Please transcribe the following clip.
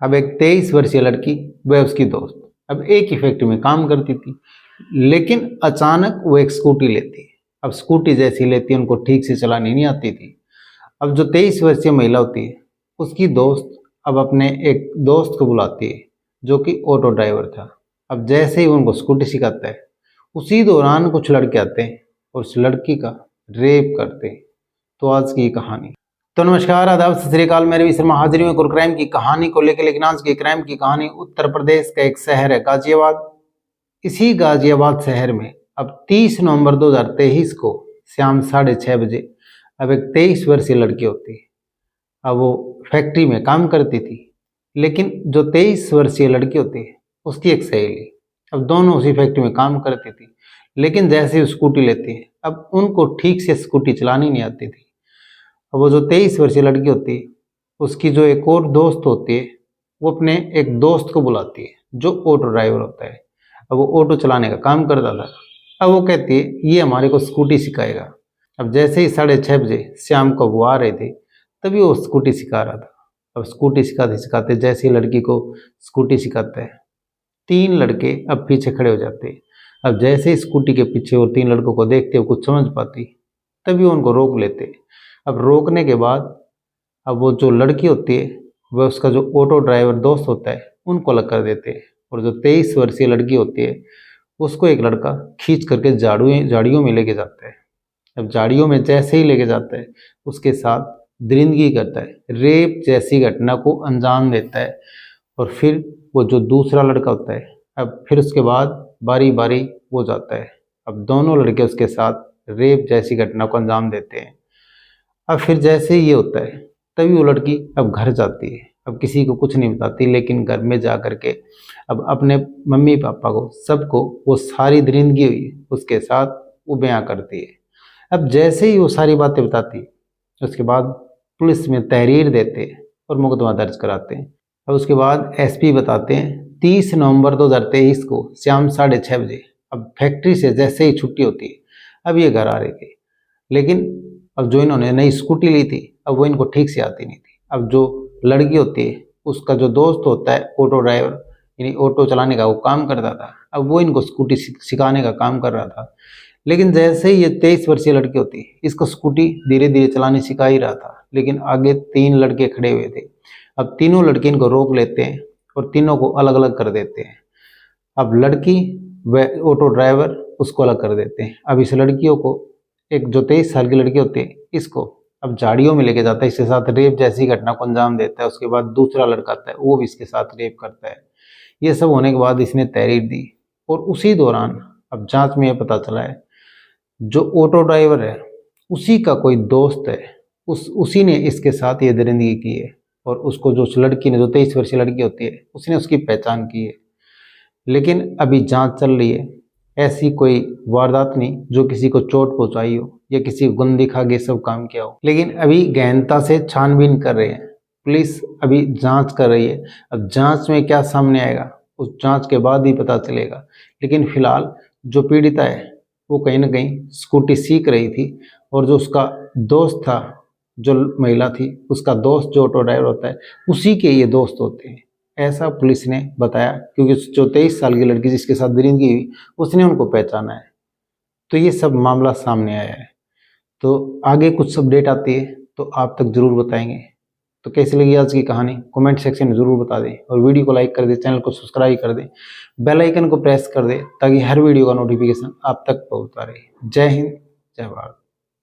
अब एक 23 वर्षीय लड़की व उसकी दोस्त अब एक ही फैक्ट्री में काम करती थी, लेकिन अचानक वो एक स्कूटी लेती है। अब स्कूटी जैसी लेती है, उनको ठीक से चलानी नहीं आती थी। अब जो 23 वर्षीय महिला होती है, उसकी दोस्त अब अपने एक दोस्त को बुलाती है जो कि ऑटो ड्राइवर था। अब जैसे ही उनको स्कूटी सिखाता है, उसी दौरान कुछ लड़के आते हैं और उस लड़की का रेप करते हैं। तो आज की कहानी। तो नमस्कार, आदाब, सत श्री अकाल। मेरे भी शर्मा हाजिर हुए एक क्राइम की कहानी को लेकर। लेकिन आज की क्राइम की कहानी उत्तर प्रदेश का एक शहर है गाजियाबाद। इसी गाजियाबाद शहर में अब 30 नवंबर 2023 को शाम 6:30 बजे अब एक 23 वर्षीय लड़की होती है। अब वो फैक्ट्री में काम करती थी, लेकिन जो 23 वर्षीय लड़की होती है उसकी एक सहेली, अब दोनों उसी फैक्ट्री में काम करती थी। लेकिन जैसे ही स्कूटी लेती है, अब उनको ठीक से स्कूटी चलानी नहीं आती थी। अब वो जो 23 वर्षीय लड़की होती है, उसकी जो एक और दोस्त होती है, वो अपने एक दोस्त को बुलाती है जो ऑटो ड्राइवर होता है। अब वो ऑटो चलाने का काम करता था। अब वो कहती है ये हमारे को स्कूटी सिखाएगा। अब जैसे ही 6:30 बजे शाम को वो आ रहे थे, तभी वो स्कूटी सिखा रहा था। अब स्कूटी सिखाते सिखाते जैसे ही लड़की को स्कूटी सिखाता है, 3 लड़के अब पीछे खड़े हो जाते हैं। अब जैसे ही स्कूटी के पीछे और 3 लड़कों को देखते हो कुछ समझ पाती, तभी उनको रोक लेते। अब रोकने के बाद अब वो जो लड़की होती है, वह उसका जो ऑटो ड्राइवर दोस्त होता है, उनको अलग कर देते हैं। और जो 23 वर्षीय लड़की होती है, उसको एक लड़का खींच करके झाड़ियों में लेके जाता है। अब झाड़ियों में जैसे ही लेके जाता है, उसके साथ दरिंदगी करता है, रेप जैसी घटना को अंजाम देता है। और फिर वो जो दूसरा लड़का होता है, अब फिर उसके बाद बारी बारी वो जाता है। अब दोनों लड़के उसके साथ रेप जैसी घटना को अंजाम देते हैं। अब फिर जैसे ही ये होता है, तभी वो लड़की अब घर जाती है। अब किसी को कुछ नहीं बताती, लेकिन घर में जा करके अब अपने मम्मी पापा को, सबको वो सारी दरिंदगी हुई उसके साथ वो बयां करती है। अब जैसे ही वो सारी बातें बताती है, उसके बाद पुलिस में तहरीर देते हैं और मुकदमा दर्ज कराते हैं। अब उसके बाद एसपी बताते हैं 30 नवंबर 2023 को शाम 6:30 बजे अब फैक्ट्री से जैसे ही छुट्टी होती है, अब ये घर आ रहे थे। लेकिन अब जो इन्होंने नई स्कूटी ली थी, अब वो इनको ठीक से आती नहीं थी। अब जो लड़की होती है, उसका जो दोस्त होता है ऑटो ड्राइवर, यानी ऑटो चलाने का वो काम करता था, अब वो इनको स्कूटी सिखाने का काम कर रहा था। लेकिन जैसे ही ये 23 वर्षीय लड़की होती है, इसको स्कूटी धीरे धीरे चलानी सिखा ही रहा था। लेकिन आगे 3 लड़के खड़े हुए थे। अब तीनों लड़के इनको रोक लेते हैं और तीनों को अलग अलग कर देते हैं। अब लड़की व ऑटो ड्राइवर उसको अलग कर देते हैं। अब इस लड़कियों को, एक जो 23 साल की लड़की होती है, इसको अब झाड़ियों में लेके जाता है, इसके साथ रेप जैसी घटना को अंजाम देता है। उसके बाद दूसरा लड़का आता है, वो भी इसके साथ रेप करता है। ये सब होने के बाद इसने तहरीर दी। और उसी दौरान अब जांच में यह पता चला है, जो ऑटो ड्राइवर है उसी का कोई दोस्त है, उसी ने इसके साथ ये दरिंदगी की है। और उसको जो लड़की ने, जो 23 वर्षीय लड़की होती है, उसने उसकी पहचान की है। लेकिन अभी जांच चल रही है। ऐसी कोई वारदात नहीं जो किसी को चोट पहुंचाई हो या किसी को गंदी खा के सब काम किया हो। लेकिन अभी गहनता से छानबीन कर रहे हैं, पुलिस अभी जांच कर रही है। अब जांच में क्या सामने आएगा, उस जांच के बाद ही पता चलेगा। लेकिन फिलहाल जो पीड़िता है, वो कहीं ना कहीं स्कूटी सीख रही थी। और जो उसका दोस्त था, जो महिला थी, उसका दोस्त जो ऑटो ड्राइवर होता है, उसी के ये दोस्त होते हैं, ऐसा पुलिस ने बताया। क्योंकि जो 23 साल की लड़की जिसके साथ दरिंदगी हुई, उसने उनको पहचाना है। तो ये सब मामला सामने आया है। तो आगे कुछ अपडेट आती है तो आप तक जरूर बताएंगे। तो कैसी लगी आज की कहानी, कमेंट सेक्शन में जरूर बता दें। और वीडियो को लाइक कर दें, चैनल को सब्सक्राइब कर दें, बेल आइकन को प्रेस कर दें, ताकि हर वीडियो का नोटिफिकेशन आप तक पहुंचता रहे। जय हिंद, जय भारत।